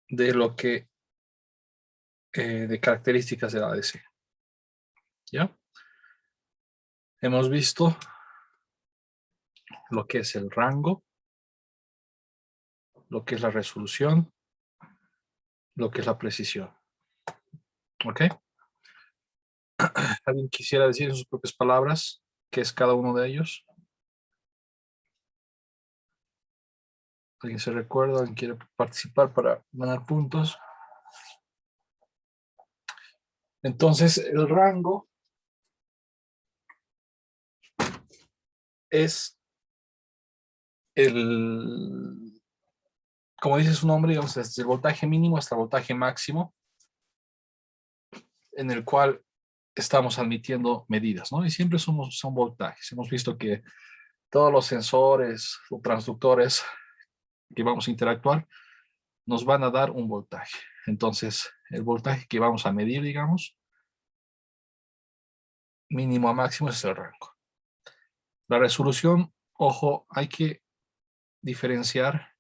de lo que, de características de la ADC. ¿Ya? Hemos visto lo que es el rango, lo que es la resolución, lo que es la precisión. ¿Ok? ¿Alguien quisiera decir en sus propias palabras qué es cada uno de ellos? ¿Alguien se recuerda? ¿Alguien quiere participar para ganar puntos? Entonces, el rango es el, como dice su nombre, digamos, desde el voltaje mínimo hasta el voltaje máximo, en el cual estamos admitiendo medidas, ¿no? Y siempre son voltajes. Hemos visto que todos los sensores o transductores que vamos a interactuar nos van a dar un voltaje. Entonces, el voltaje que vamos a medir, digamos, mínimo a máximo es el rango. La resolución, ojo, hay que diferenciar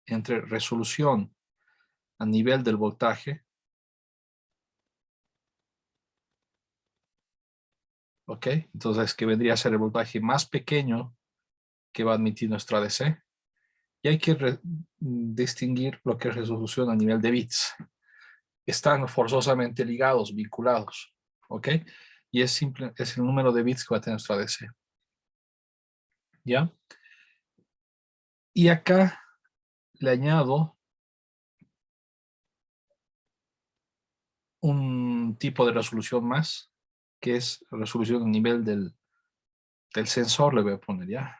entre resolución a nivel del voltaje, ¿ok? Entonces, que vendría a ser el voltaje más pequeño que va a admitir nuestra ADC. Y hay que distinguir lo que es resolución a nivel de bits. Están forzosamente ligados, vinculados, ¿ok? Y es el número de bits que va a tener nuestra ADC. ¿Ya? Y acá le añado un tipo de resolución más, que es resolución a nivel del sensor, le voy a poner ya.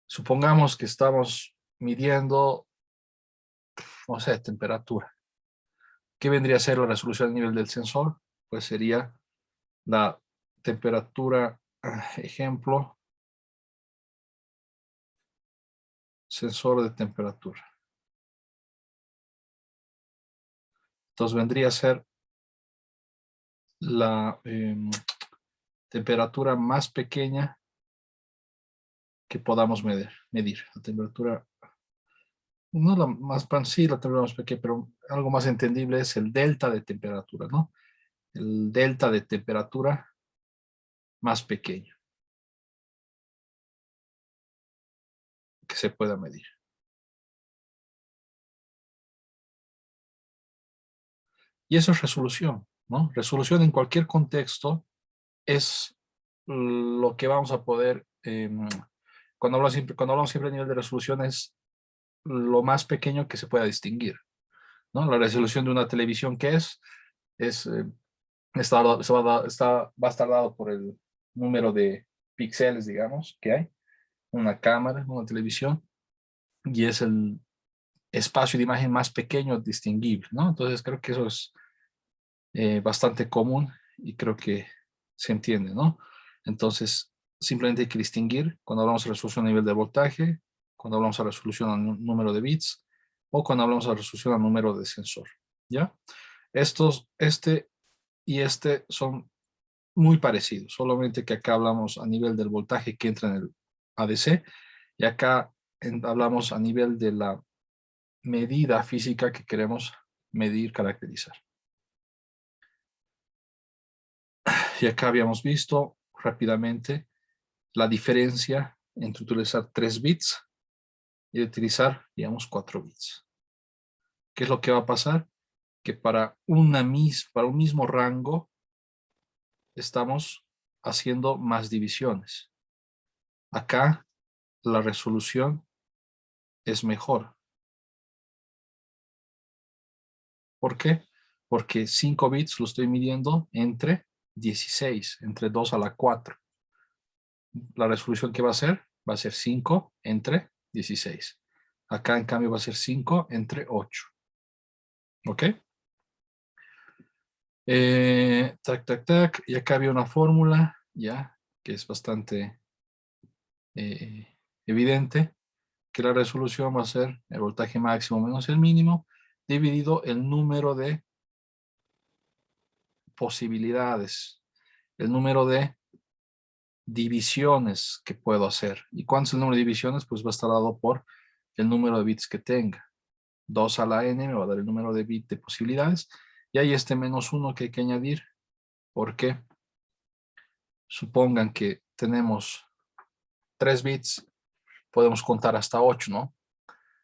Supongamos que estamos midiendo, no sé, temperatura. ¿Qué vendría a ser la resolución a nivel del sensor? Pues sería la temperatura, ejemplo, sensor de temperatura. Entonces vendría a ser la temperatura más pequeña que podamos medir. La temperatura, no la más, sí, la temperatura más pequeña, pero algo más entendible es el delta de temperatura, ¿no? El delta de temperatura más pequeño que se pueda medir. Y eso es resolución, ¿no? Resolución en cualquier contexto es lo que vamos a poder, cuando hablamos siempre a nivel de resolución, es lo más pequeño que se pueda distinguir, ¿no? La resolución de una televisión, ¿qué es? Es, va a estar dado por el número de píxeles, digamos, que hay, una cámara, una televisión, y es el espacio de imagen más pequeño distinguible, ¿no? Entonces creo que eso es bastante común y creo que se entiende, ¿no? Entonces, simplemente hay que distinguir cuando hablamos de resolución a nivel de voltaje, cuando hablamos de resolución a número de bits, o cuando hablamos de resolución a número de sensor, ¿ya? Este y este son muy parecidos, solamente que acá hablamos a nivel del voltaje que entra en el ADC, y acá hablamos a nivel de la medida física que queremos medir, caracterizar. Y acá habíamos visto rápidamente la diferencia entre utilizar 3 bits y utilizar, digamos, 4 bits. ¿Qué es lo que va a pasar? Que para un mismo rango estamos haciendo más divisiones. Acá la resolución es mejor. ¿Por qué? Porque 5 bits lo estoy midiendo entre 16, entre 2 a la 4. La resolución que va a ser 5 entre 16. Acá en cambio va a ser 5 entre 8. ¿Ok? Tac, tac, tac. Y acá había una fórmula, ya, que es bastante eh, evidente, que la resolución va a ser el voltaje máximo menos el mínimo, dividido el número de posibilidades, el número de divisiones que puedo hacer. ¿Y cuánto es el número de divisiones? Pues va a estar dado por el número de bits que tenga. 2 a la n me va a dar el número de bits de posibilidades. Y hay este -1 que hay que añadir. Porque supongan que tenemos 3 bits, podemos contar hasta 8, ¿no?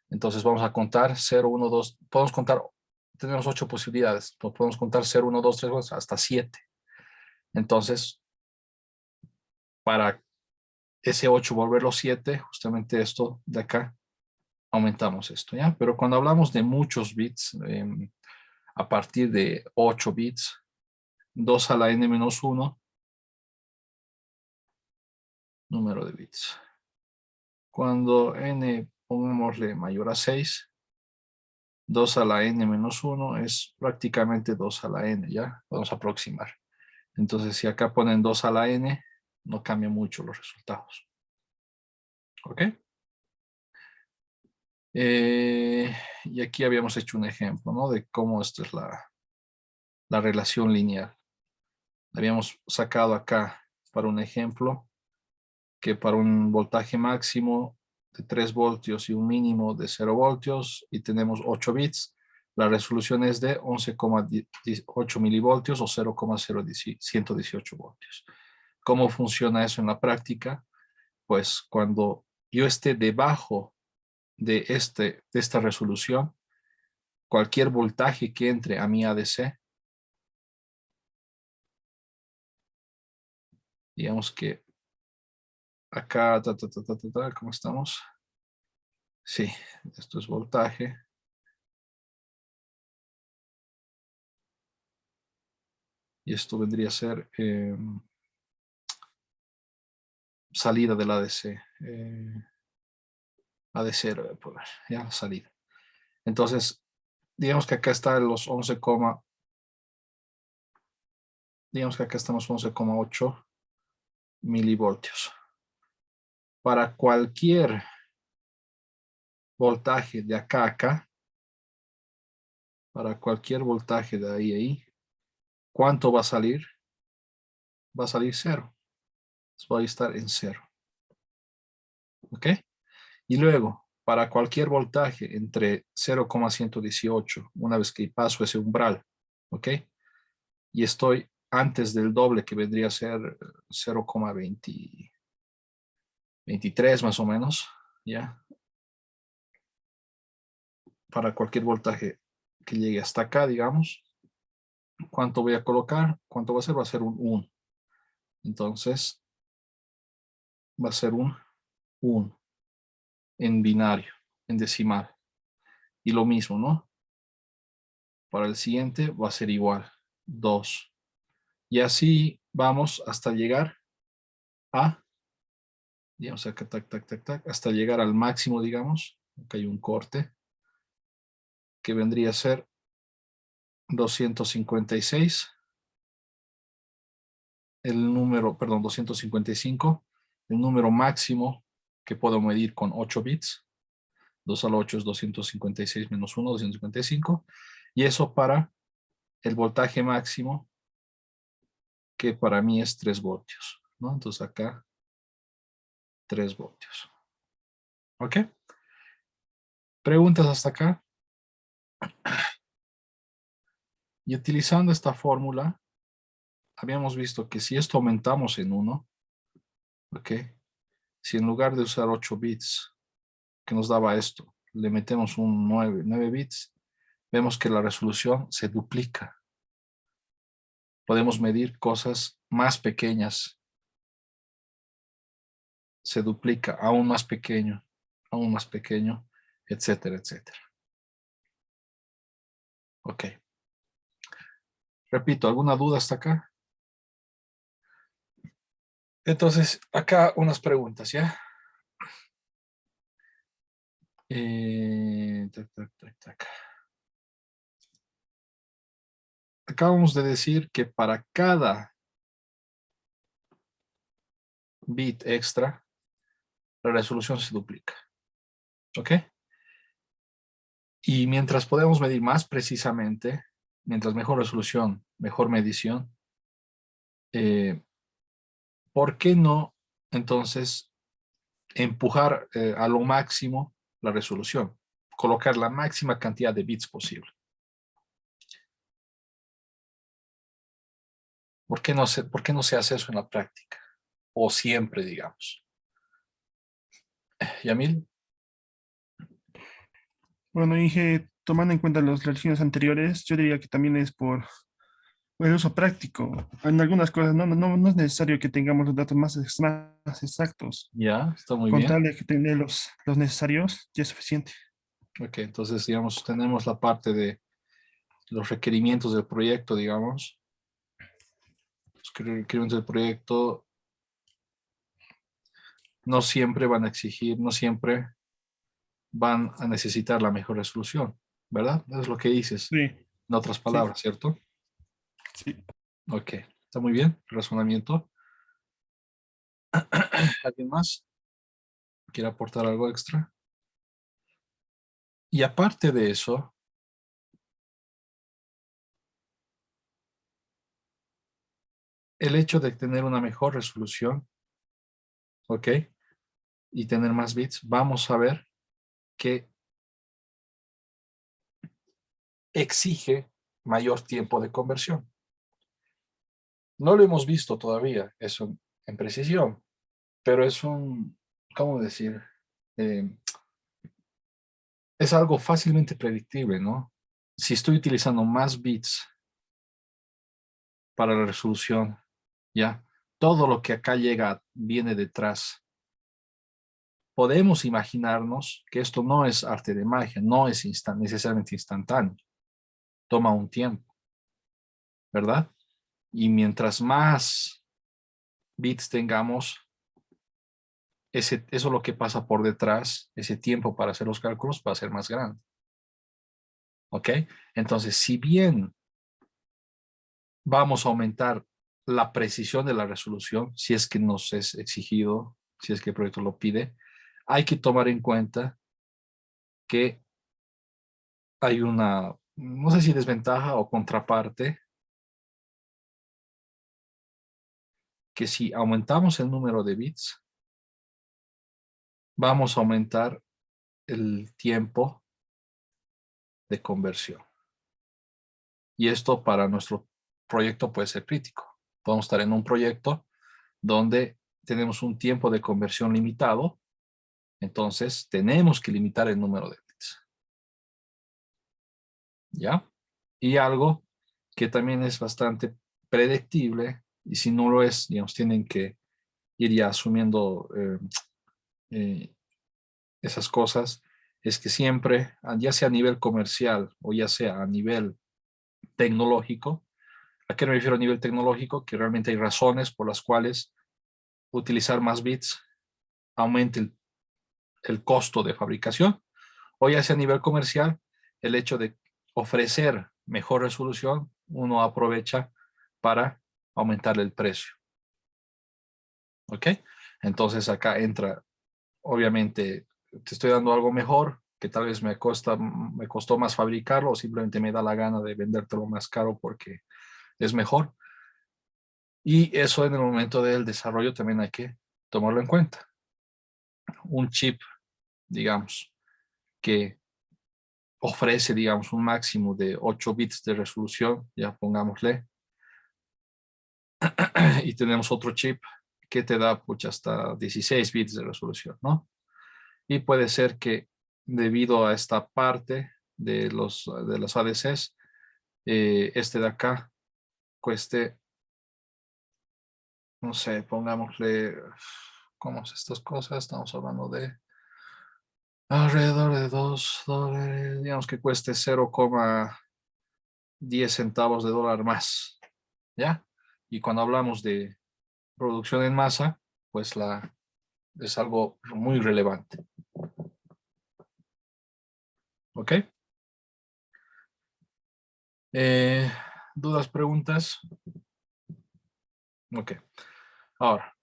Entonces vamos a contar 0, 1, 2, podemos contar, tenemos 8 posibilidades, podemos contar 0, 1, 2, 3, 4, hasta 7. Entonces, para ese 8 volverlo 7, justamente esto de acá, aumentamos esto, ¿ya? Pero cuando hablamos de muchos bits, a partir de 8 bits, 2 a la n-1, número de bits. Cuando n, pongámosle mayor a 6, 2 a la n-1 es prácticamente 2 a la n, ¿ya? Vamos a aproximar. Entonces, si acá ponen 2 a la n, no cambia mucho los resultados. ¿Ok? Y aquí habíamos hecho un ejemplo, ¿no? De cómo esto es la relación lineal. Habíamos sacado acá para un ejemplo que para un voltaje máximo de 3 voltios y un mínimo de 0 voltios y tenemos 8 bits, la resolución es de 11,8 milivoltios o 0,118 voltios. ¿Cómo funciona eso en la práctica? Pues cuando yo esté debajo de esta resolución, cualquier voltaje que entre a mi ADC, digamos que acá, ¿cómo estamos? Sí, esto es voltaje. Y esto vendría a ser salida del ADC. ADC, lo voy a poner, ya, salida. Entonces, digamos que acá está los 11, digamos que acá estamos 11,8 milivoltios. Para cualquier voltaje de acá a acá, para cualquier voltaje de ahí a ahí, ¿cuánto va a salir? Va a salir 0. Va a estar en 0. ¿Ok? Y luego, para cualquier voltaje entre 0,118, una vez que paso ese umbral, ¿ok? Y estoy antes del doble, que vendría a ser 0,23 más o menos, ¿ya? Para cualquier voltaje que llegue hasta acá, digamos, ¿cuánto voy a colocar? ¿Cuánto va a ser? Va a ser un 1. Entonces, va a ser un 1 en binario, en decimal. Y lo mismo, ¿no? Para el siguiente va a ser igual, 2. Y así vamos hasta llegar a, digamos acá, hasta llegar al máximo, digamos. Acá hay un corte que vendría a ser 256. El número, perdón, 255. El número máximo que puedo medir con 8 bits. 2 a la 8 es 256 menos 1, 255. Y eso para el voltaje máximo, que para mí es 3 voltios, ¿no? Entonces acá 3 voltios. ¿Ok? ¿Preguntas hasta acá? Y utilizando esta fórmula, habíamos visto que si esto aumentamos en 1, ¿ok? Si en lugar de usar 8 bits, que nos daba esto, le metemos un 9 bits, vemos que la resolución se duplica. Podemos medir cosas más pequeñas. Se duplica aún más pequeño, etcétera, etcétera. Ok. Repito, ¿alguna duda hasta acá? Entonces, acá unas preguntas, ¿ya? Acabamos de decir que para cada bit extra, la resolución se duplica. ¿Ok? Y mientras podemos medir más precisamente, mientras mejor resolución, mejor medición, ¿por qué no entonces empujar a lo máximo la resolución? colocar la máxima cantidad de bits posible. ¿Por qué no se hace eso en la práctica? O siempre, digamos. Yamil. Bueno, Inge, tomando en cuenta las lecciones anteriores, yo diría que también es por el uso práctico. En algunas cosas no es necesario que tengamos los datos más exactos. Ya, está muy Con bien. tal de que tener los necesarios, ya es suficiente. Ok, entonces, digamos, tenemos la parte de los requerimientos del proyecto, digamos. Los requerimientos del proyecto no siempre van a exigir, no siempre van a necesitar la mejor resolución, ¿verdad? Eso es lo que dices, Sí, en otras sí, palabras, ¿cierto? sí. Ok, está muy bien, razonamiento. ¿Alguien más quiere aportar algo extra? Y aparte de eso, el hecho de tener una mejor resolución, ¿ok? Y tener más bits, vamos a ver que exige mayor tiempo de conversión. No lo hemos visto todavía, eso en precisión, pero es un, ¿cómo decir? Eh, es algo fácilmente predictible, ¿no? Si estoy utilizando más bits para la resolución, ya, todo lo que acá llega viene detrás. Podemos imaginarnos que esto no es arte de magia, no es necesariamente instantáneo, toma un tiempo, ¿verdad? Y mientras más bits tengamos, eso es lo que pasa por detrás, ese tiempo para hacer los cálculos va a ser más grande. ¿Ok? Entonces, si bien vamos a aumentar la precisión de la resolución, si es que nos es exigido, si es que el proyecto lo pide, hay que tomar en cuenta que hay una, no sé si desventaja o contraparte, que si aumentamos el número de bits, vamos a aumentar el tiempo de conversión. Y esto para nuestro proyecto puede ser crítico. Podemos estar en un proyecto donde tenemos un tiempo de conversión limitado, entonces tenemos que limitar el número de bits. ¿Ya? Y algo que también es bastante predictible, y si no lo es, digamos, tienen que ir ya asumiendo eh, esas cosas, es que siempre, ya sea a nivel comercial o ya sea a nivel tecnológico, ¿a qué me refiero a nivel tecnológico? Que realmente hay razones por las cuales utilizar más bits aumente el costo de fabricación, o ya sea a nivel comercial, el hecho de ofrecer mejor resolución, uno aprovecha para aumentar el precio. ¿Ok? Entonces acá entra, obviamente, te estoy dando algo mejor, que tal vez me costó más fabricarlo o simplemente me da la gana de vendértelo más caro porque es mejor. Y eso en el momento del desarrollo también hay que tomarlo en cuenta. Un chip, digamos, que ofrece, digamos, un máximo de 8 bits de resolución, ya pongámosle, y tenemos otro chip que te da pues, hasta 16 bits de resolución, ¿no? Y puede ser que debido a esta parte de los ADCs, este de acá cueste, no sé, pongámosle, ¿cómo es estas cosas? Estamos hablando de alrededor de $2, digamos que cueste 0,10 centavos de dólar más, ¿ya? Y cuando hablamos de producción en masa, pues es algo muy relevante. ¿Ok? Eh, ¿Dudas, preguntas? Ok. Ahora,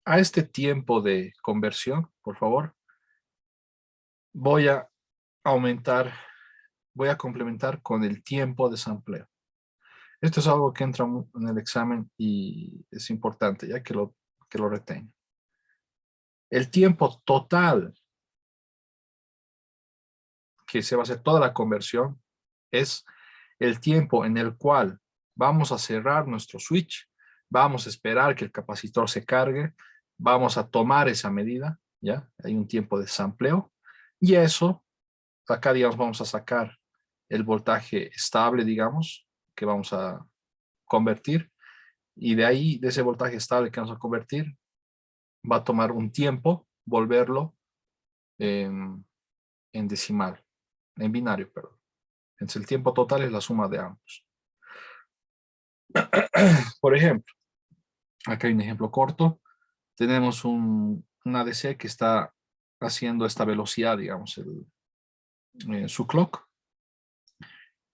a este tiempo de conversión, por favor, voy a aumentar, voy a complementar con el tiempo de sampleo. Esto es algo que entra en el examen y es importante, ya que lo que lo retengan. El tiempo total que se va a hacer toda la conversión es el tiempo en el cual vamos a cerrar nuestro switch, vamos a esperar que el capacitor se cargue, vamos a tomar esa medida, ¿ya? Hay un tiempo de sampleo, y eso, acá, digamos, vamos a sacar el voltaje estable, digamos, que vamos a convertir, y de ahí, de ese voltaje estable que vamos a convertir, va a tomar un tiempo volverlo en decimal, en binario, perdón. Entonces el tiempo total es la suma de ambos. Por ejemplo, acá hay un ejemplo corto. Tenemos un ADC que está haciendo esta velocidad, digamos, su clock.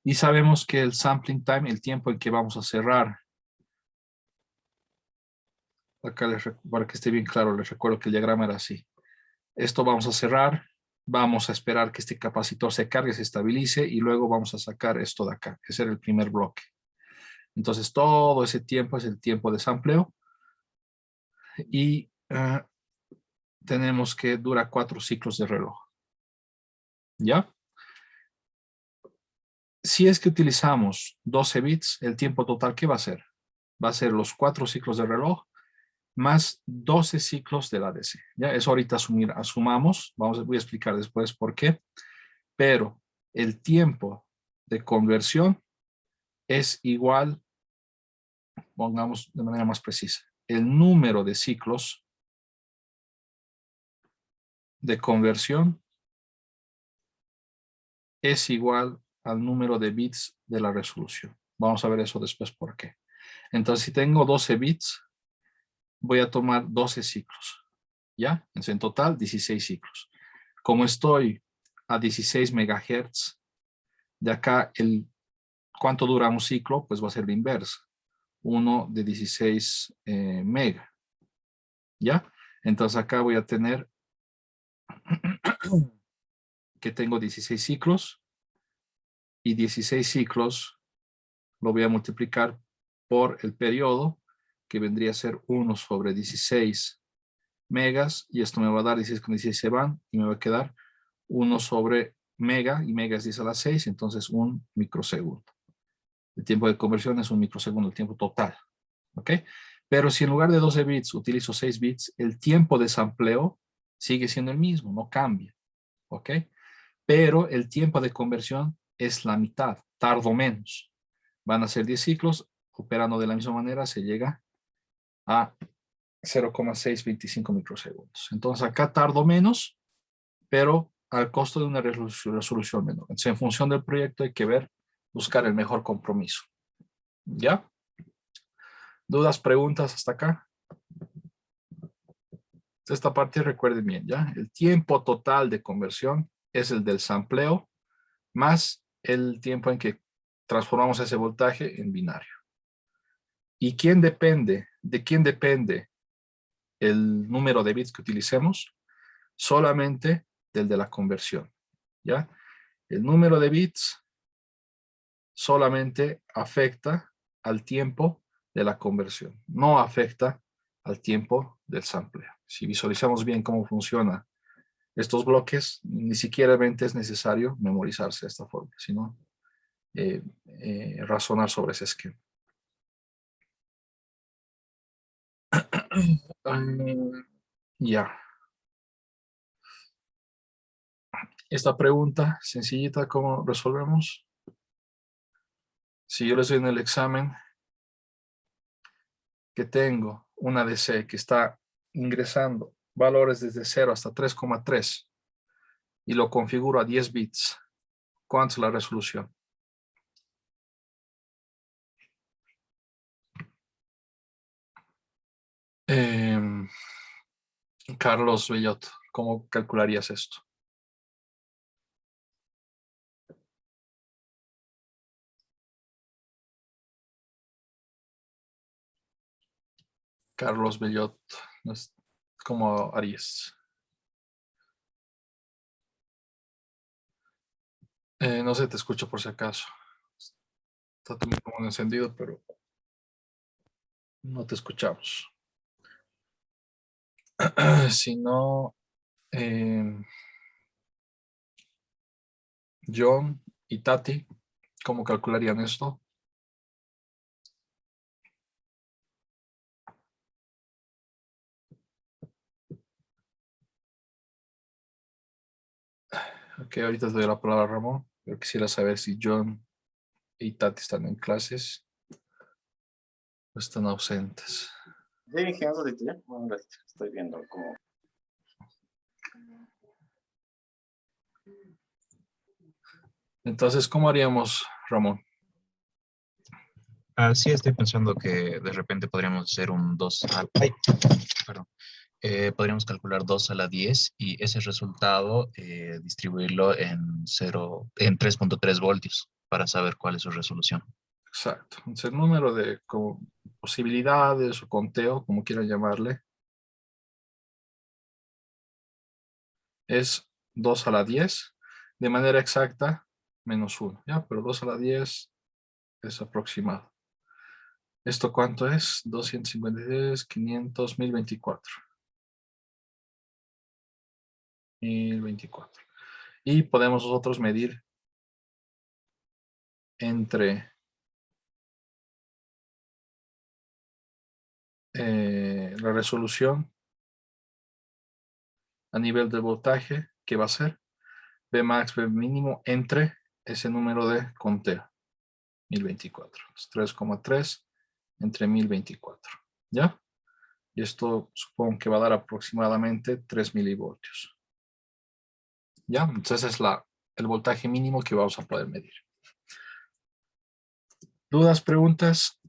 Y sabemos que el sampling time, el tiempo en que vamos a cerrar, acá para que esté bien claro, les recuerdo que el diagrama era así. Esto vamos a cerrar, vamos a esperar que este capacitor se cargue, se estabilice, y luego vamos a sacar esto de acá. Ese era el primer bloque. Entonces todo ese tiempo es el tiempo de sampleo, y tenemos que dura 4 ciclos de reloj. ¿Ya? Si es que utilizamos 12 bits, el tiempo total, ¿qué va a ser? Va a ser los 4 ciclos de reloj más 12 ciclos del ADC. ¿Ya? Eso ahorita asumamos, voy a explicar después por qué, pero el tiempo de conversión es igual, pongamos de manera más precisa, el número de ciclos de conversión es igual al número de bits de la resolución. Vamos a ver eso después por qué. Entonces, si tengo 12 bits, voy a tomar 12 ciclos, ¿ya? Entonces, en total, 16 ciclos. Como estoy a 16 megahertz, de acá, ¿cuánto dura un ciclo? Pues va a ser la inversa. 1 de 16 mega, ¿ya? Entonces, acá voy a tener que tengo 16 ciclos, y 16 ciclos lo voy a multiplicar por el periodo, que vendría a ser 1 sobre 16 megas, y esto me va a dar 16 con 16 se van, y me va a quedar 1 sobre mega, y mega es 10 a la 6, entonces un microsegundo. El tiempo de conversión es un microsegundo, el tiempo total. ¿Ok? Pero si en lugar de 12 bits utilizo 6 bits, el tiempo de sampleo sigue siendo el mismo, no cambia. ¿Ok? Pero el tiempo de conversión es la mitad, tardo menos. Van a ser 10 ciclos, operando de la misma manera se llega a 0,625 microsegundos. Entonces acá tardo menos, pero al costo de una resolución menor. Entonces, en función del proyecto hay que ver, buscar el mejor compromiso. ¿Ya? ¿Dudas, preguntas hasta acá? Esta parte recuerden bien, ¿ya? El tiempo total de conversión es el del sampleo más el tiempo en que transformamos ese voltaje en binario. ¿Y quién depende? ¿De quién depende el número de bits que utilicemos? Solamente del de la conversión, ¿ya? El número de bits solamente afecta al tiempo de la conversión, no afecta al tiempo del sampleo. Si visualizamos bien cómo funciona estos bloques, ni siquiera es necesario memorizarse de esta forma, sino razonar sobre ese esquema. Ya. Esta pregunta sencillita, ¿cómo resolvemos? Si yo les doy en el examen que tengo una DC que está ingresando valores desde 0 hasta 3,3 y lo configuro a 10 bits, ¿cuánto es la resolución? Eh, Carlos Bellot, ¿cómo calcularías esto? Carlos Bellot, ¿cómo harías? No sé, te escucho por si acaso. Está tu micrófono encendido, pero no te escuchamos. Si no, John y Tati, ¿cómo calcularían esto? Ok, ahorita te doy la palabra a Ramón. Yo quisiera saber si John y Tati están en clases o están ausentes. Sí, ingeniero de ya. Un ratito, estoy viendo cómo. Entonces, ¿cómo haríamos, Ramón? Sí, estoy pensando que de repente podríamos hacer un 2 al... Ay, perdón. Podríamos calcular 2 a la 10 y ese resultado distribuirlo en 3.3 voltios para saber cuál es su resolución. Exacto. Entonces, el número de posibilidades o conteo, como quieran llamarle, es 2 a la 10, de manera exacta, menos 1, ¿ya? Pero 2 a la 10 es aproximado. ¿Esto cuánto es? 256, 500, 1024. 1024. Y podemos nosotros medir entre la resolución a nivel de voltaje, que va a ser B max, B mínimo, entre ese número de conteo, 1024. 3,3 entre 1024. ¿Ya? Y esto supongo que va a dar aproximadamente 3 milivoltios. ¿Ya? Entonces ese es el voltaje mínimo que vamos a poder medir. ¿Dudas, preguntas?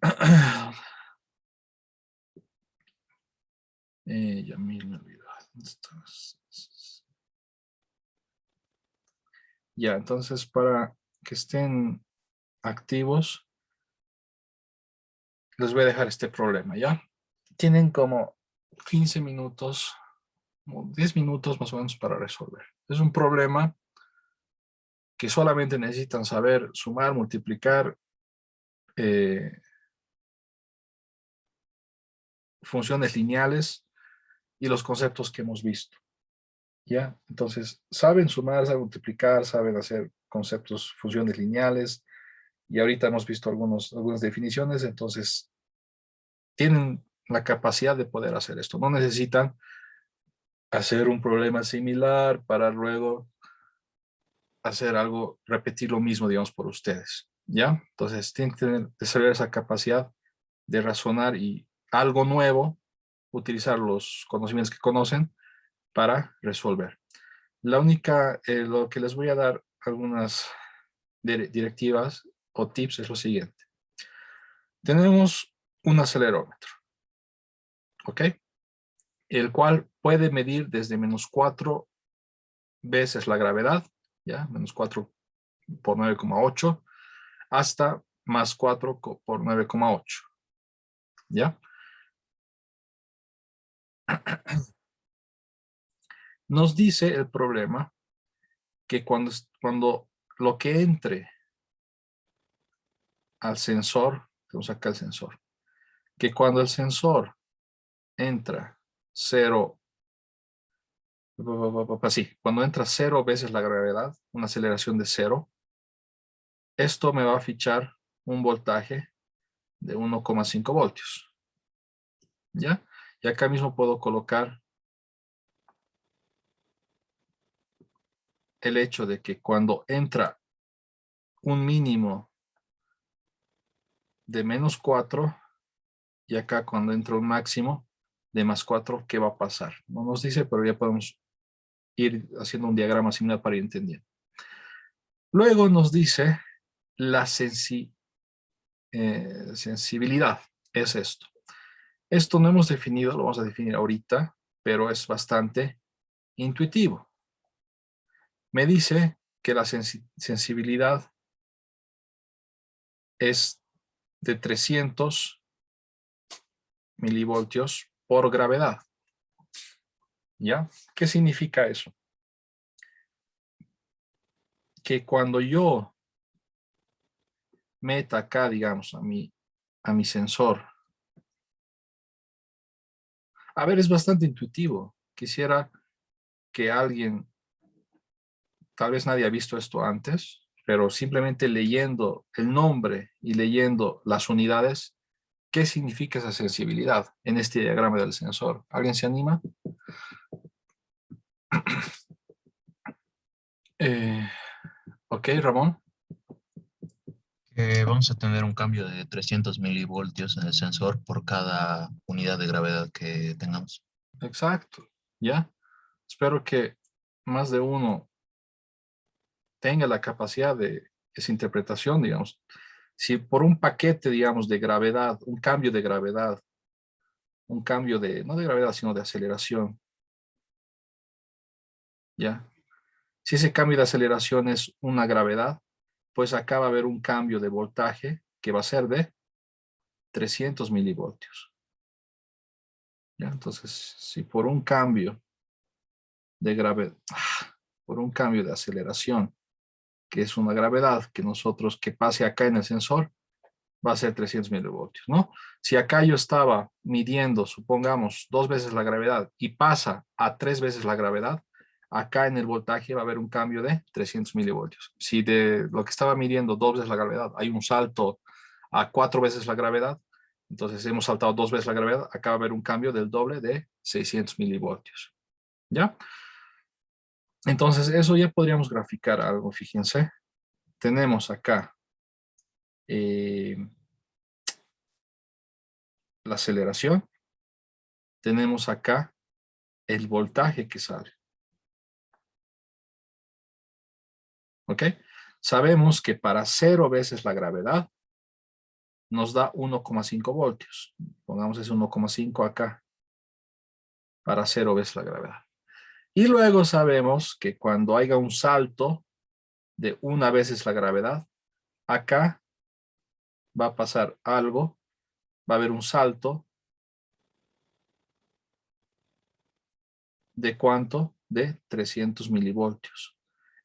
Yamil, me olvidó. ¿Dónde estás? Ya, entonces para que estén activos, les voy a dejar este problema, ¿ya? Tienen como 15 minutos, como 10 minutos más o menos para resolver. Es un problema que solamente necesitan saber sumar, multiplicar, funciones lineales y los conceptos que hemos visto, ¿ya? Entonces, saben sumar, saben multiplicar, saben hacer conceptos, funciones lineales, y ahorita hemos visto algunas definiciones, entonces tienen la capacidad de poder hacer esto. No necesitan hacer un problema similar para luego hacer algo, repetir lo mismo, digamos, por ustedes, ¿ya? Entonces, tienen que desarrollar esa capacidad de razonar y algo nuevo, utilizar los conocimientos que conocen para resolver. La única, lo que les voy a dar algunas directivas o tips es lo siguiente. Tenemos un acelerómetro, ¿ok? El cual puede medir desde -4 veces la gravedad, ¿ya? -4 por 9,8 hasta +4 por 9,8, ¿ya? Nos dice el problema que cuando lo que entre al sensor, tenemos acá el sensor, que cuando el sensor entra 0, sí, cuando entra 0 veces la gravedad, una aceleración de 0, esto me va a fichar un voltaje de 1,5 voltios, ¿ya? Y acá mismo puedo colocar el hecho de que cuando entra un mínimo de -4 y acá cuando entra un máximo de +4, ¿qué va a pasar? No nos dice, pero ya podemos ir haciendo un diagrama similar para ir entendiendo. Luego nos dice la sensibilidad, es esto. Esto no hemos definido, lo vamos a definir ahorita, pero es bastante intuitivo. Me dice que la sensibilidad es de 300 milivoltios por gravedad. ¿Ya? ¿Qué significa eso? Que cuando yo meta acá, digamos, a mi sensor. A ver, es bastante intuitivo. Quisiera que alguien, tal vez nadie ha visto esto antes, pero simplemente leyendo el nombre y leyendo las unidades, ¿qué significa esa sensibilidad en este diagrama del sensor? ¿Alguien se anima? Eh, ok, Ramón. Vamos a tener un cambio de 300 milivoltios en el sensor por cada unidad de gravedad que tengamos. Exacto, ¿ya? Espero que más de uno tenga la capacidad de esa interpretación, digamos. Si por un paquete, digamos, de gravedad, un cambio de gravedad, un cambio de, no de gravedad, sino de aceleración, ¿ya? Si ese cambio de aceleración es una gravedad, pues acá va a haber un cambio de voltaje que va a ser de 300 milivoltios. ¿Ya? Entonces, si por un cambio de gravedad, por un cambio de aceleración, que es una gravedad que nosotros, que pase acá en el sensor, va a ser 300 milivoltios, ¿no? Si acá yo estaba midiendo, supongamos, 2 veces la gravedad y pasa a 3 veces la gravedad, acá en el voltaje va a haber un cambio de 300 milivoltios. Si de lo que estaba midiendo 2 veces la gravedad hay un salto a 4 veces la gravedad, entonces hemos saltado 2 veces la gravedad, acá va a haber un cambio del doble de 600 milivoltios. ¿Ya? Entonces eso ya podríamos graficar algo, fíjense. Tenemos acá la aceleración, tenemos acá el voltaje que sale. ¿Ok? Sabemos que para 0 veces la gravedad nos da 1,5 voltios. Pongamos ese 1,5 acá para 0 veces la gravedad. Y luego sabemos que cuando haya un salto de 1 veces la gravedad, acá va a pasar algo, va a haber un salto de ¿cuánto? De 300 milivoltios.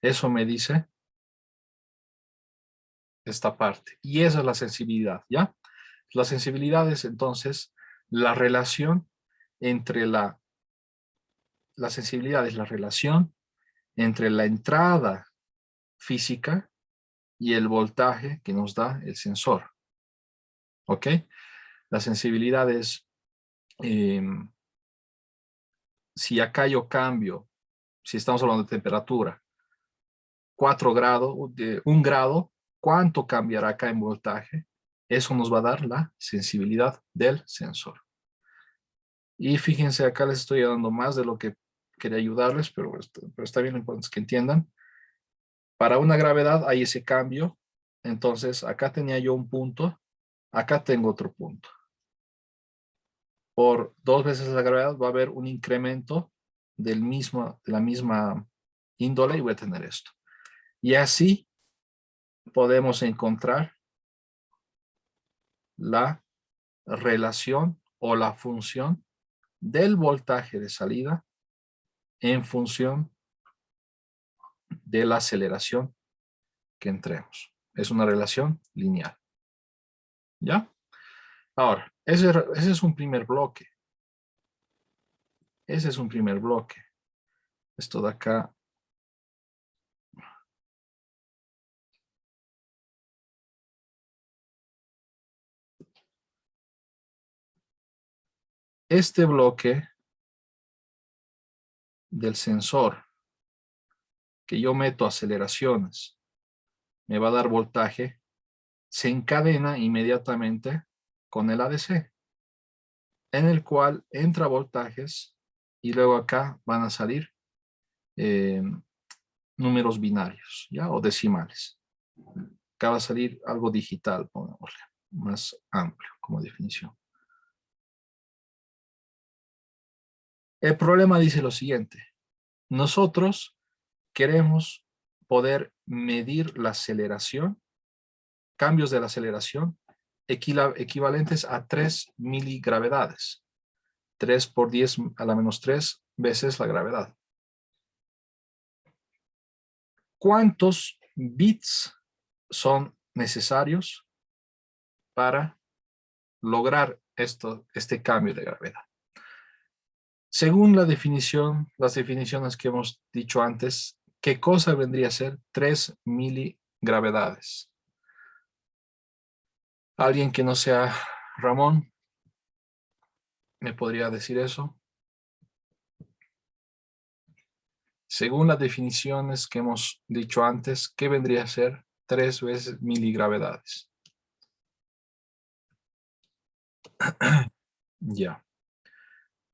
Eso me dice esta parte. Y esa es la sensibilidad, ¿ya? La sensibilidad es entonces la relación entre la sensibilidad es la relación entre la entrada física y el voltaje que nos da el sensor. ¿Ok? La sensibilidad es si acá yo cambio, si estamos hablando de temperatura, 4 grados, de 1 grado, ¿cuánto cambiará acá en voltaje? Eso nos va a dar la sensibilidad del sensor. Y fíjense, acá les estoy dando más de lo que quería ayudarles, pero está bien, lo importante es que entiendan. Para una gravedad hay ese cambio, entonces acá tenía yo un punto, acá tengo otro punto. Por 2 veces la gravedad va a haber un incremento de la misma índole y voy a tener esto. Y así podemos encontrar la relación o la función del voltaje de salida en función de la aceleración que entremos. Es una relación lineal. ¿Ya? Ahora, ese es un primer bloque. Ese es un primer bloque. Esto de acá. Este bloque del sensor que yo meto aceleraciones, me va a dar voltaje, se encadena inmediatamente con el ADC, en el cual entra voltajes y luego acá van a salir números binarios, ¿ya? O decimales. Acá va a salir algo digital, pongámosle, más amplio como definición. El problema dice lo siguiente. Nosotros queremos poder medir la aceleración, cambios de la aceleración, equivalentes a 3 miligravedades. 3 por 10 a la menos 3 veces la gravedad. ¿Cuántos bits son necesarios para lograr este cambio de gravedad? Según la definición, las definiciones que hemos dicho antes, ¿qué cosa vendría a ser 3 miligravedades? ¿Alguien que no sea Ramón me podría decir eso? Según las definiciones que hemos dicho antes, ¿qué vendría a ser 3 veces miligravedades? Ya.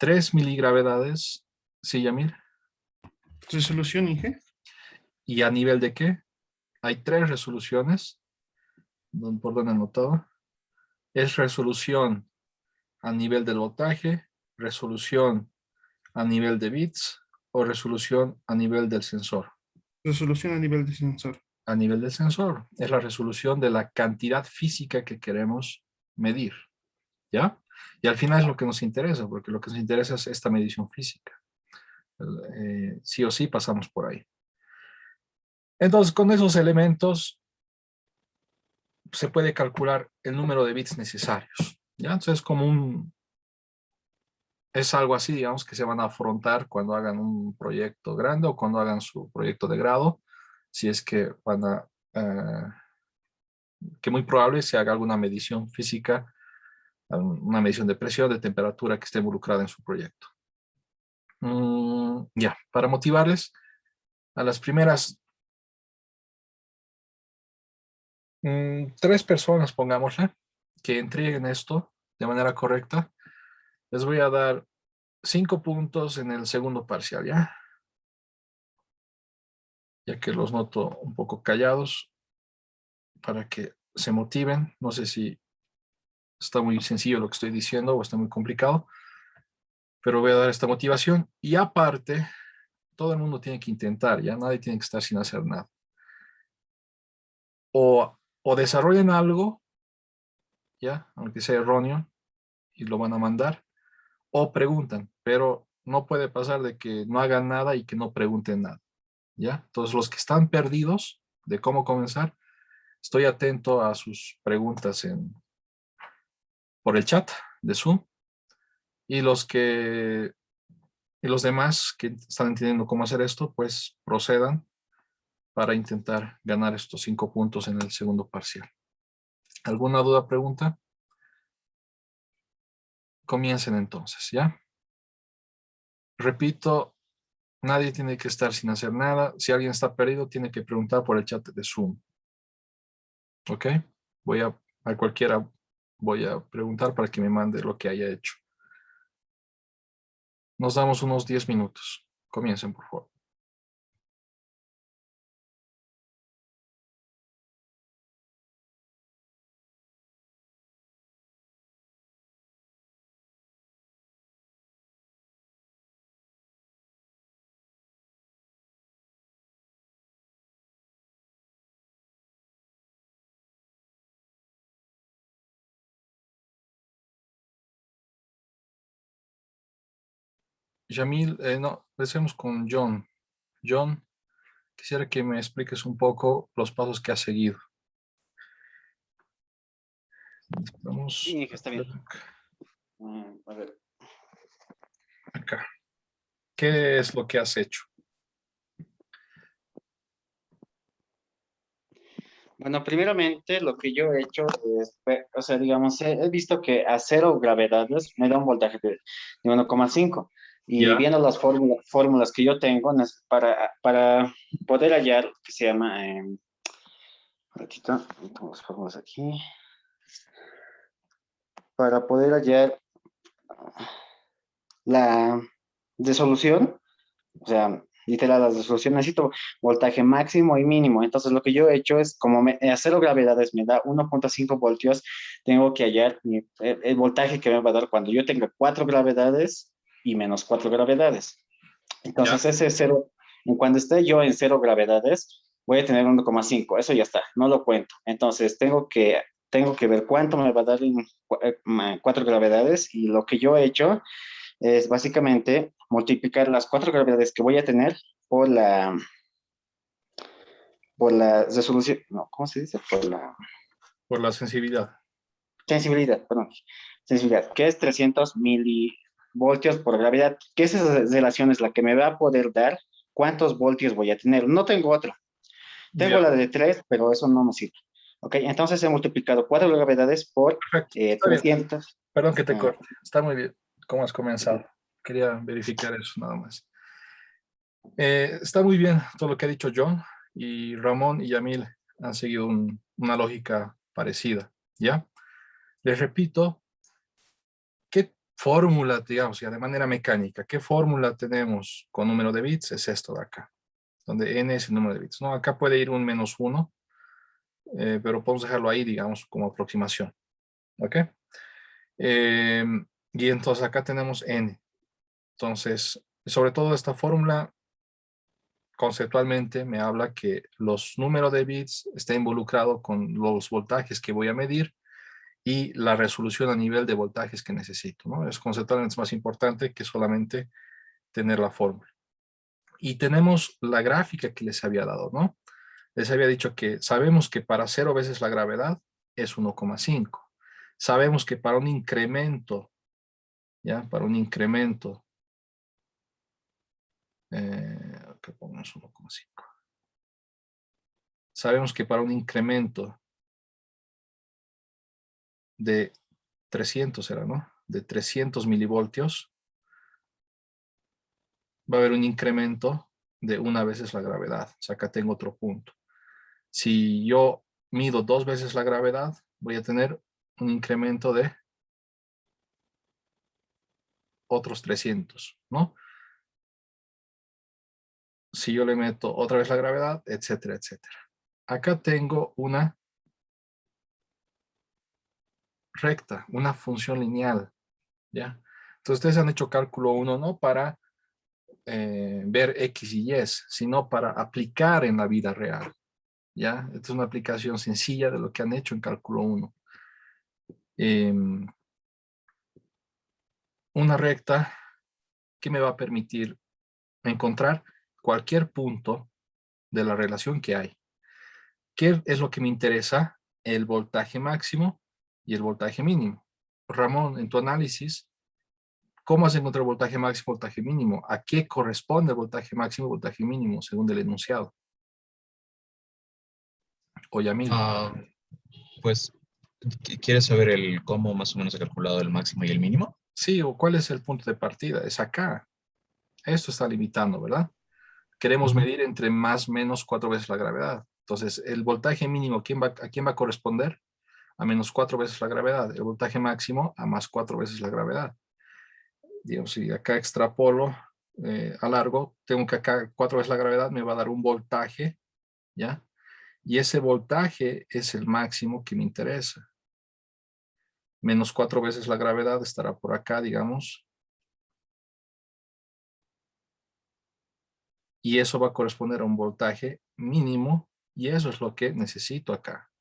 3 miligravedades, sí, Yamil. Resolución, Inge. ¿Y a nivel de qué? Hay 3 resoluciones. ¿Por dónde anotado? Es resolución a nivel del voltaje, resolución a nivel de bits o resolución a nivel del sensor. Resolución a nivel de sensor. A nivel del sensor es la resolución de la cantidad física que queremos medir, ¿ya? Y al final es lo que nos interesa, porque lo que nos interesa es esta medición física. Sí o sí pasamos por ahí. Entonces, con esos elementos se puede calcular el número de bits necesarios, ¿ya? Entonces, es algo así, digamos, que se van a afrontar cuando hagan un proyecto grande o cuando hagan su proyecto de grado, si es que van a, que muy probable se haga alguna medición física, una medición de presión, de temperatura que esté involucrada en su proyecto. Ya, para motivarles a las primeras 3 personas, pongámosle, que entreguen esto de manera correcta, les voy a dar 5 puntos en el segundo parcial, ¿ya? Ya que los noto un poco callados para que se motiven. No sé si está muy sencillo lo que estoy diciendo o está muy complicado, pero voy a dar esta motivación. Y aparte, todo el mundo tiene que intentar, ya nadie tiene que estar sin hacer nada. O desarrollen algo, ya, aunque sea erróneo, y lo van a mandar, o preguntan, pero no puede pasar de que no hagan nada y que no pregunten nada, ¿ya? Entonces, los que están perdidos de cómo comenzar, estoy atento a sus preguntas por el chat de Zoom, y los demás que están entendiendo cómo hacer esto, pues procedan para intentar ganar estos 5 puntos en el segundo parcial. ¿Alguna duda, pregunta? Comiencen entonces, ¿ya? Repito, nadie tiene que estar sin hacer nada. Si alguien está perdido, tiene que preguntar por el chat de Zoom. ¿Ok? A cualquiera voy a preguntar para que me mande lo que haya hecho. Nos damos unos 10 minutos. Comiencen, por favor. Yamil, no, empecemos con John. John, quisiera que me expliques un poco los pasos que has seguido. Vamos Sí, está bien. A ver, acá. ¿Qué es lo que has hecho? bueno, primeramente lo que yo he hecho es, o sea, digamos, he visto que a 0 gravedades me da un voltaje de 1,5. Y Ya. viendo las fórmulas que yo tengo para poder hallar, que se llama, aquí está, tengo las fórmulas aquí, para poder hallar la resolución, o sea, literal, la resolución necesito voltaje máximo y mínimo. Entonces, lo que yo he hecho es, como a 0 gravedades me da 1,5 voltios, tengo que hallar el voltaje que me va a dar cuando yo tenga 4 gravedades y menos 4 gravedades. Ya. Entonces, ese cero, en cuando esté yo en 0 gravedades, voy a tener 1,5. Eso ya está, no lo cuento. Entonces, tengo que ver cuánto me va a dar en 4 gravedades, y lo que yo he hecho es básicamente multiplicar las 4 gravedades que voy a tener por la resolución, no, ¿cómo se dice? Por la Por la sensibilidad. sensibilidad, perdón, sensibilidad, que es 300 milivatios. voltios por gravedad, que esa relación es la que me va a poder dar cuántos voltios voy a tener. No tengo otra. Tengo Ya, la de 3, pero eso no me sirve. Ok, entonces he multiplicado 4 gravedades por perfecto. Está bien. 300. Perdón que te Ah, corte. Está muy bien. ¿Cómo has comenzado? Quería verificar eso nada más. Está muy bien todo lo que ha dicho John, y Ramón y Yamil han seguido una lógica parecida, ¿ya? Les repito, ¿qué fórmula, digamos, ya de manera mecánica, qué fórmula tenemos con número de bits? Es esto de acá, donde n es el número de bits, ¿no? Acá puede ir un -1, pero podemos dejarlo ahí, digamos, como aproximación, ¿ok? Eh, y entonces acá tenemos n. Entonces, sobre todo esta fórmula conceptualmente me habla que los números de bits está involucrado con los voltajes que voy a medir y la resolución a nivel de voltajes que necesito, ¿no? Es conceptualmente más importante que solamente tener la fórmula. Y tenemos la gráfica que les había dado, ¿no? Les había dicho que sabemos que para 0 veces la gravedad es 1,5. Sabemos que para un incremento, ¿ya? Para un incremento, que pongamos 1,5. Sabemos que para un incremento de 300, era, ¿no? De 300 milivoltios, va a haber un incremento de 1 veces la gravedad. O sea, acá tengo otro punto. Si yo mido 2 veces la gravedad, voy a tener un incremento de otros 300, ¿no? Si yo le meto otra vez la gravedad, etcétera, etcétera. Acá tengo una recta, una función lineal, ¿ya? Entonces ustedes han hecho cálculo 1 no para ver X y Y, sino para aplicar en la vida real, ¿ya? Esta es una aplicación sencilla de lo que han hecho en cálculo 1. Una recta que me va a permitir encontrar cualquier punto de la relación que hay. ¿Qué es lo que me interesa? El voltaje máximo y el voltaje mínimo. Ramón, en tu análisis, ¿cómo has encontrado el voltaje máximo y voltaje mínimo? ¿A qué corresponde el voltaje máximo y voltaje mínimo según el enunciado? O Yamil. Ah, pues, ¿quieres saber el cómo más o menos he calculado el máximo y el mínimo? Sí, o cuál es el punto de partida. Es acá. Esto está limitando, ¿verdad? Queremos Ujú. medir entre más o menos 4 veces la gravedad. Entonces, el voltaje mínimo, ¿a quién va a corresponder? A menos 4 veces la gravedad. El voltaje máximo a más 4 veces la gravedad. Digamos, si acá extrapolo a largo, tengo que acá 4 veces la gravedad me va a dar un voltaje, ¿ya? Y ese voltaje es el máximo que me interesa. Menos 4 veces la gravedad estará por acá, digamos. Y eso va a corresponder a un voltaje mínimo, y eso es lo que necesito acá,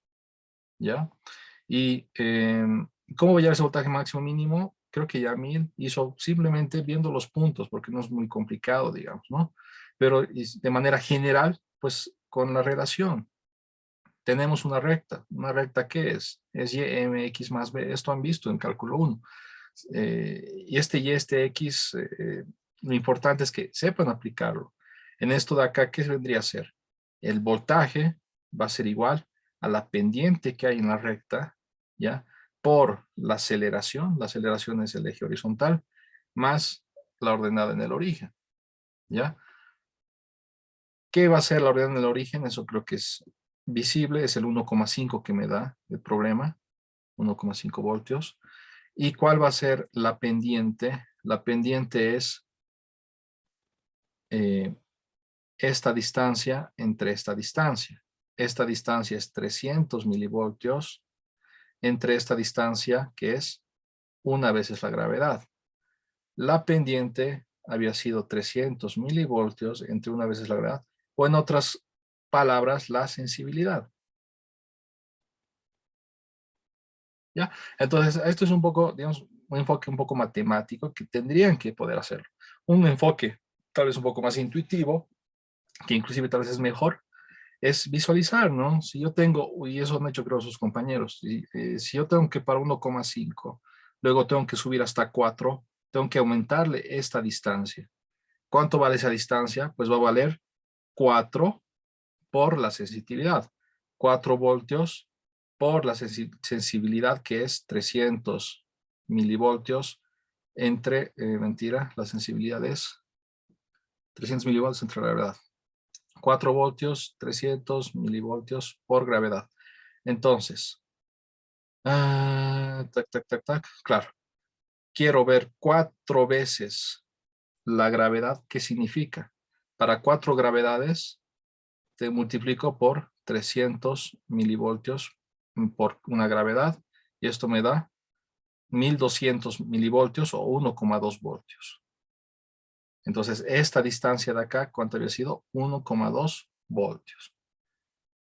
¿ya? Y ¿cómo voy a llegar a ese voltaje máximo mínimo? Creo que Yamil hizo simplemente viendo los puntos, porque no es muy complicado, digamos, ¿no? Pero de manera general, pues con la relación. Tenemos una recta. ¿Una recta qué es? Es y, m, x más b. Esto han visto en cálculo 1. Y este x, lo importante es que sepan aplicarlo. En esto de acá, ¿qué vendría a ser? El voltaje va a ser igual a la pendiente que hay en la recta, ¿ya? Por la aceleración es el eje horizontal, más la ordenada en el origen, ¿ya? ¿Qué va a ser la ordenada en el origen? Eso creo que es visible, es el 1,5 que me da el problema, 1,5 voltios. ¿Y cuál va a ser la pendiente? La pendiente es esta distancia entre esta distancia. Esta distancia es 300 milivoltios entre esta distancia que es 1 veces la gravedad. La pendiente había sido 300 milivoltios entre 1 veces la gravedad, o en otras palabras, la sensibilidad. ¿Ya? Entonces, esto es un poco, digamos, un enfoque un poco matemático que tendrían que poder hacerlo. Un enfoque tal vez un poco más intuitivo, que inclusive tal vez es mejor, es visualizar, ¿no? Si yo tengo, y eso han hecho creo sus compañeros, si yo tengo que para 1,5, luego tengo que subir hasta 4, tengo que aumentarle esta distancia. ¿Cuánto vale esa distancia? Pues va a valer 4 por la sensibilidad. 4 voltios por la sensibilidad, que es 300 milivoltios entre, mentira, la sensibilidad es 300 milivoltios entre la gravedad. 4 voltios, 300 milivoltios por gravedad. Entonces, claro, quiero ver 4 veces la gravedad. ¿Qué significa? Para 4 gravedades, te multiplico por 300 milivoltios por una gravedad, y esto me da 1200 milivoltios o 1,2 voltios. Entonces, esta distancia de acá, ¿cuánto había sido? 1,2 voltios.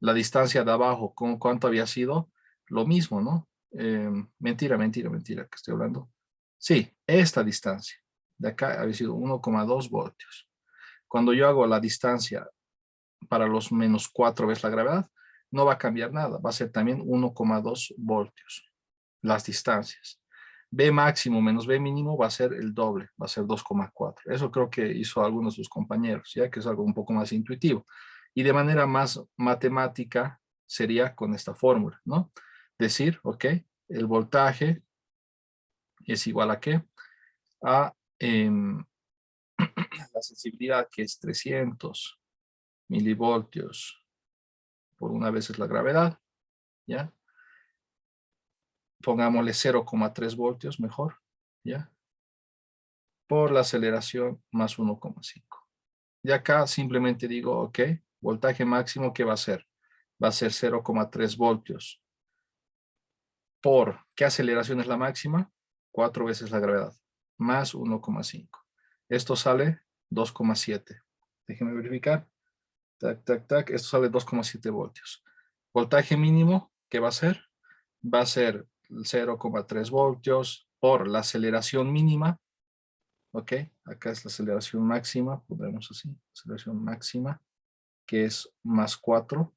La distancia de abajo, ¿cuánto había sido? Lo mismo, ¿no? Mentira, que estoy hablando. Sí, esta distancia de acá había sido 1,2 voltios. Cuando yo hago la distancia para los menos 4 veces la gravedad, no va a cambiar nada. Va a ser también 1,2 voltios. Las distancias. B máximo menos B mínimo va a ser el doble, va a ser 2,4. Eso creo que hizo algunos de sus compañeros, ya que es algo un poco más intuitivo. Y de manera más matemática sería con esta fórmula, ¿no? Decir, ok, el voltaje es igual a ¿qué? A la sensibilidad, que es 300 milivoltios por una vez es la gravedad, ¿ya? Pongámosle 0,3 voltios mejor, ¿ya? Por la aceleración más 1,5. Y acá simplemente digo, ok, voltaje máximo, ¿qué va a ser? Va a ser 0,3 voltios. ¿Por qué aceleración es la máxima? 4 veces la gravedad, más 1,5. Esto sale 2,7. Déjenme verificar. Esto sale 2,7 voltios. Voltaje mínimo, ¿qué va a ser? Va a ser 0,3 voltios por la aceleración mínima. Ok, acá es la aceleración máxima, pondremos así, aceleración máxima, que es más 4.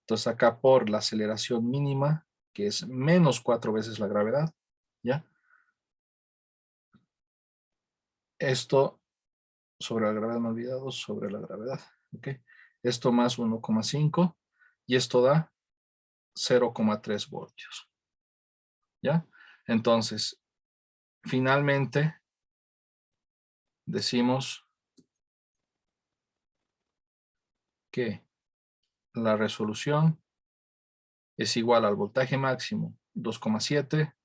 Entonces acá por la aceleración mínima, que es menos 4 veces la gravedad, ¿ya? Esto sobre la gravedad, me he olvidado, sobre la gravedad, ¿ok? Esto más 1,5 y esto da 0,3 voltios, ¿ya? Entonces, finalmente, decimos que la resolución es igual al voltaje máximo 2,7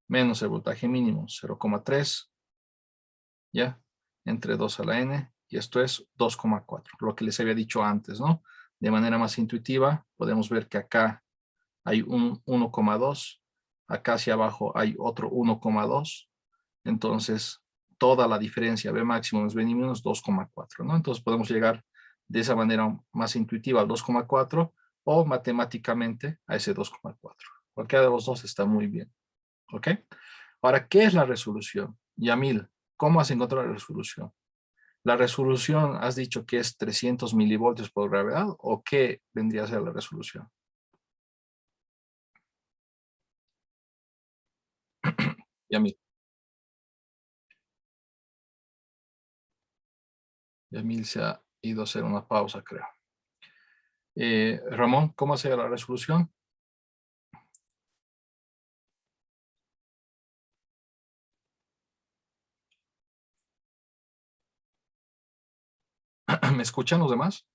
menos el voltaje mínimo 0,3, ¿ya? Entre 2 a la n, y esto es 2,4, lo que les había dicho antes, ¿no? De manera más intuitiva, podemos ver que acá hay un 1,2, acá hacia abajo hay otro 1,2, entonces toda la diferencia B máximo menos B mínimo es 2,4, ¿no? Entonces podemos llegar de esa manera más intuitiva al 2,4 o matemáticamente a ese 2,4. Cualquiera de los dos está muy bien, ¿ok? Ahora, ¿qué es la resolución? Yamil, ¿cómo has encontrado la resolución? ¿La resolución has dicho que es 300 milivoltios por gravedad o qué vendría a ser la resolución? Yamil. Yamil se ha ido a hacer una pausa, creo. Ramón, ¿cómo sería la resolución? ¿Me escuchan los demás?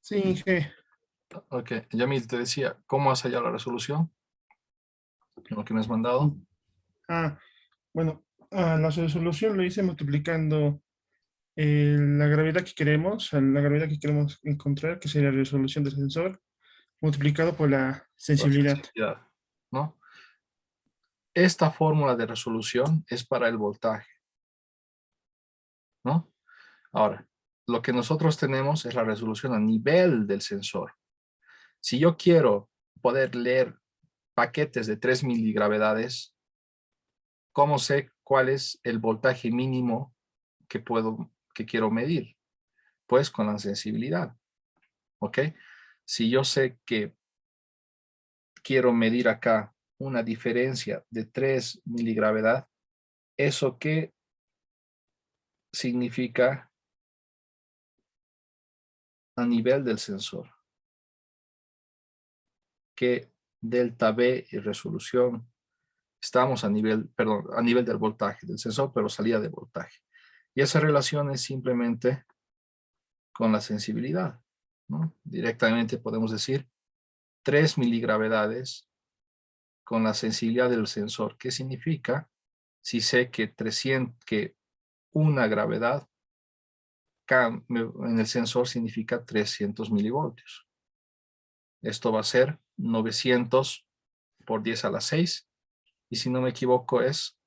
Sí, Inge. Ok, Yamil, te decía, ¿cómo has hallado la resolución? Lo que me has mandado. Ah, bueno, la resolución lo hice multiplicando la gravedad que queremos, la gravedad que queremos encontrar, que sería la resolución del sensor, multiplicado por la La sensibilidad. sensibilidad, ¿no? Esta fórmula de resolución es para el voltaje, ¿no? Ahora, lo que nosotros tenemos es la resolución a nivel del sensor. Si yo quiero poder leer paquetes de 3 miligravedades, ¿cómo sé cuál es el voltaje mínimo que quiero medir? Pues con la sensibilidad, ¿ok? Si yo sé que quiero medir acá una diferencia de 3 miligravedad, ¿Eso qué significa a nivel del sensor? Que delta V y resolución, estamos a nivel, perdón, a nivel del voltaje del sensor, pero salida de voltaje. Y esa relación es simplemente con la sensibilidad, ¿no? Directamente podemos decir 3 miligravedades con la sensibilidad del sensor. ¿Qué significa? Si sé que una gravedad en el sensor significa 300 milivoltios. Esto va a ser 900 por 10 a la 6. Y si no me equivoco es,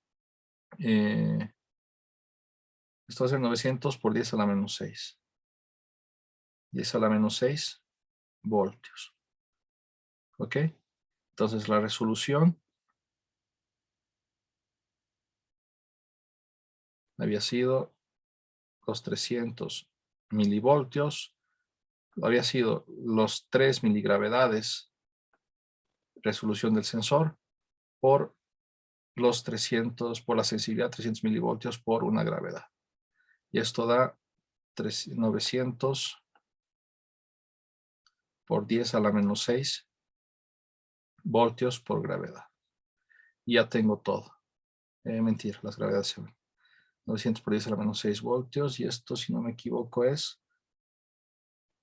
esto va a ser 900 por 10 a la menos 6. 10 a la menos 6 voltios. ¿Ok? Entonces la resolución había sido los 300 milivoltios, había sido los 3 miligravedades resolución del sensor por los 300, por la sensibilidad 300 milivoltios por una gravedad. Y esto da 900 por 10 a la menos 6 voltios por gravedad. Y ya tengo todo. Mentira, las gravedades se ven. 900 por 10 a la menos 6 voltios. Y esto, si no me equivoco, es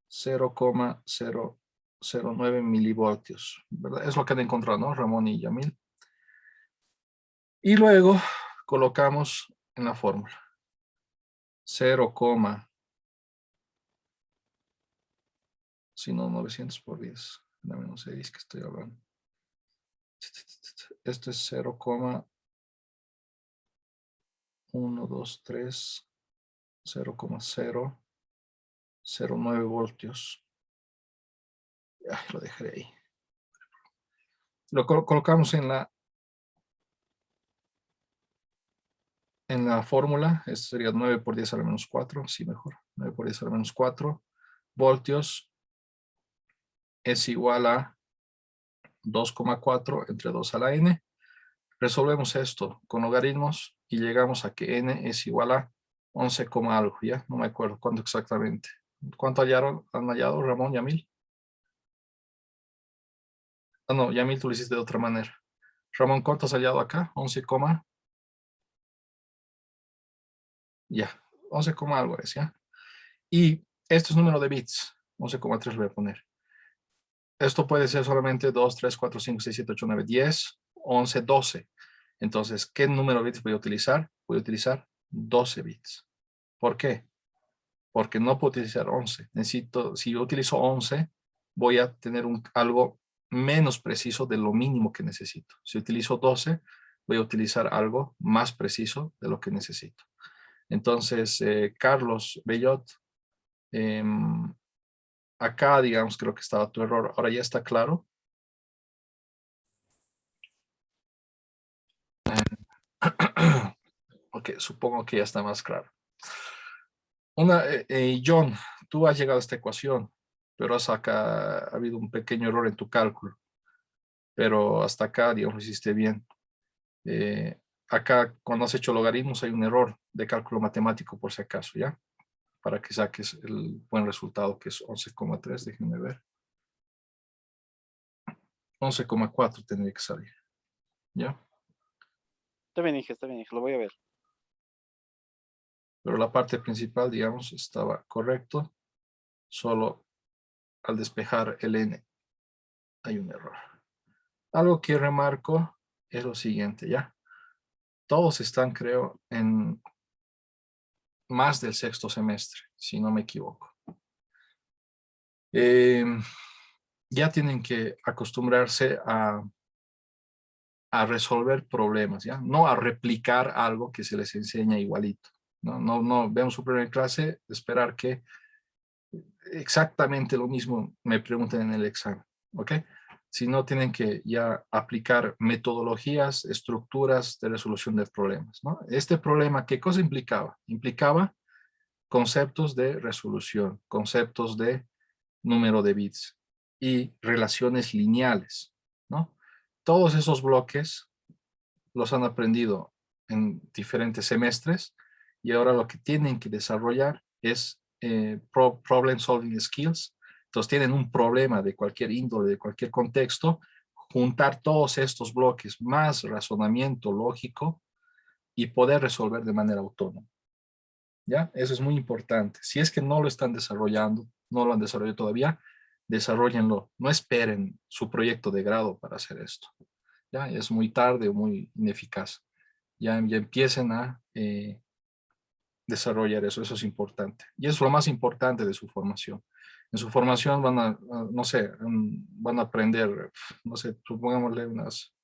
0,009 milivoltios. ¿Verdad? Es lo que han encontrado, ¿no? Ramón y Yamil. Y luego colocamos en la fórmula 0, si no 900 por 10 a la menos 6 que estoy hablando. Esto es 0,123 0,009 voltios. Lo dejaré ahí. Lo colocamos en la fórmula. Esto sería 9 por 10 a la menos 4. Sí, mejor. 9 por 10 a la menos 4 voltios es igual a 2,4 entre 2 a la n. Resolvemos esto con logaritmos y llegamos a que n es igual a 11, algo, ¿ya? No me acuerdo cuánto exactamente. ¿Cuánto han hallado Ramón, Yamil? Ah, no, Yamil, tú lo hiciste de otra manera. Ramón, ¿cuánto has hallado acá? 11, ya, 11, algo es, ¿ya? Y esto es número de bits, 11,3 voy a poner. Esto puede ser solamente 2, 3, 4, 5, 6, 7, 8, 9, 10, 11, 12. Entonces, ¿qué número de bits voy a utilizar? Voy a utilizar 12 bits. ¿Por qué? Porque no puedo utilizar 11. Necesito, si yo utilizo 11, voy a tener algo menos preciso de lo mínimo que necesito. Si utilizo 12, voy a utilizar algo más preciso de lo que necesito. Entonces, Carlos Bellot, acá, digamos, creo que estaba tu error. Ahora ya está claro. Ok, supongo que ya está más claro. John, tú has llegado a esta ecuación, pero ha habido un pequeño error en tu cálculo. Pero hasta acá, digamos, lo hiciste bien. Acá, cuando has hecho logaritmos, hay un error de cálculo matemático, por si acaso, ¿ya? Para que saques el buen resultado, que es 11,3, déjenme ver. 11,4 tendría que salir, ¿ya? Está bien, lo voy a ver. Pero la parte principal, digamos, estaba correcto. Solo al despejar el n hay un error. Algo que remarco es lo siguiente, ¿ya? Todos están, creo, en más del sexto semestre, si no me equivoco. Ya tienen que acostumbrarse a resolver problemas, ¿ya? No a replicar algo que se les enseña igualito. No vemos su primera clase, esperar que exactamente lo mismo me pregunten en el examen, ¿ok? Sino tienen que ya aplicar metodologías, estructuras de resolución de problemas, ¿no? Este problema, ¿qué cosa implicaba? Implicaba conceptos de resolución, conceptos de número de bits y relaciones lineales, ¿no? Todos esos bloques los han aprendido en diferentes semestres y ahora lo que tienen que desarrollar es problem solving skills. Entonces tienen un problema de cualquier índole, de cualquier contexto, juntar todos estos bloques más razonamiento lógico y poder resolver de manera autónoma. ¿Ya? Eso es muy importante. Si es que no lo están desarrollando, no lo han desarrollado todavía, desarrollenlo. No esperen su proyecto de grado para hacer esto. ¿Ya? Es muy tarde o muy ineficaz. Ya empiecen a desarrollar eso. Eso es importante. Y eso es lo más importante de su formación. En su formación van a no sé, van a aprender, no sé, supongámosle unas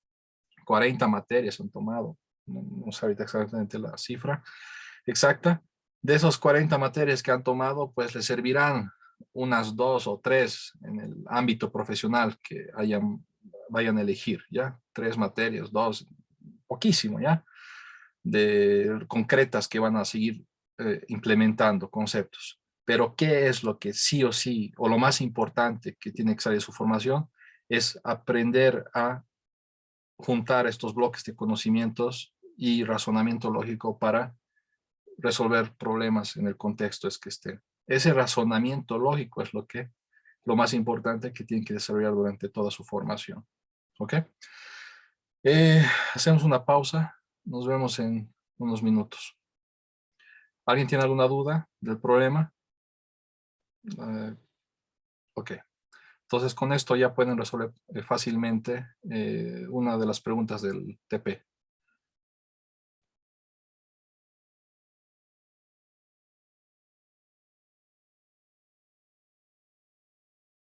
40 materias han tomado. No sé ahorita exactamente la cifra exacta. De esos 40 materias que han tomado, pues les servirán unas 2 o 3 en el ámbito profesional que vayan a elegir, ¿ya? 3 materias, 2, poquísimo, ¿ya? De concretas que van a seguir implementando conceptos. Pero ¿qué es lo que sí o sí, o lo más importante que tiene que salir de su formación? Es aprender a juntar estos bloques de conocimientos y razonamiento lógico para resolver problemas en el contexto es que estén. Ese razonamiento lógico es lo más importante que tienen que desarrollar durante toda su formación. ¿Ok? Hacemos una pausa. Nos vemos en unos minutos. ¿Alguien tiene alguna duda del problema? Ok. Entonces con esto ya pueden resolver fácilmente una de las preguntas del TP.